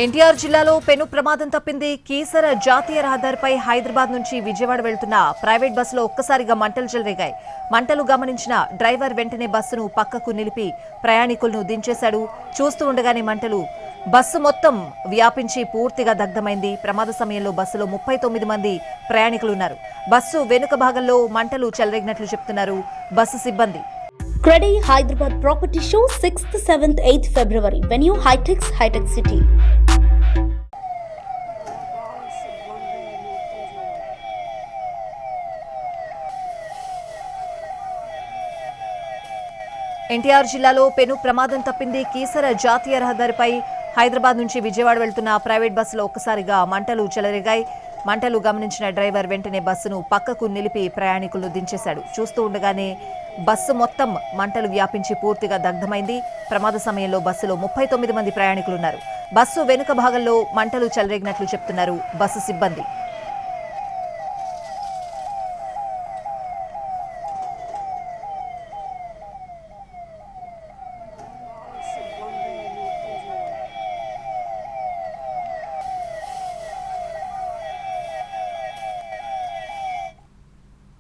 ఎన్టీఆర్ జిల్లాలో పెను ప్రమాదం తప్పింది. కీసర జాతీయ రహదారిపై హైదరాబాద్ నుంచి విజయవాడ వెళ్తున్న ప్రైవేట్ బస్సులో ఒక్కసారిగా మంటలు చెలరేగాయి. మంటలు గమనించిన డ్రైవర్ వెంటనే బస్సును పక్కకు నిలిపి ప్రయాణికులను దించేశాడు. చూస్తూ ఉండగానే మంటలు బస్సు మొత్తం వ్యాపించి పూర్తిగా దగ్ధమైంది. ప్రమాద సమయంలో బస్సులో 39 మంది ప్రయాణికులున్నారు. బస్సు వెనుక భాగంలో మంటలు చెలరేగినట్లు చెప్తున్నారు బస్సు సిబ్బంది. Credi Hyderabad Property Show 6th, 7th, 8th February. Venue High-Tech City. NTR జిల్లాలో పెను ప్రమాదం తప్పింది. కీసర జాతీయ రహదారిపై హైదరాబాద్ నుంచి విజయవాడ వెళ్తున్న ప్రైవేట్ బస్సులో ఒక్కసారిగా మంటలు చెలరేగాయి. మంటలు గమనించిన డ్రైవర్ వెంటనే బస్సును పక్కకు నిలిపి ప్రయాణికులను దించేశాడు. చూస్తూ ఉండగానే బస్సు మొత్తం మంటలు వ్యాపించి పూర్తిగా దగ్ధమైంది. ప్రమాద సమయంలో బస్సులో 39 మంది ప్రయాణికులున్నారు. బస్సు వెనుక భాగంలో మంటలు చెలరేగినట్లు చెప్తున్నారు బస్సు సిబ్బంది.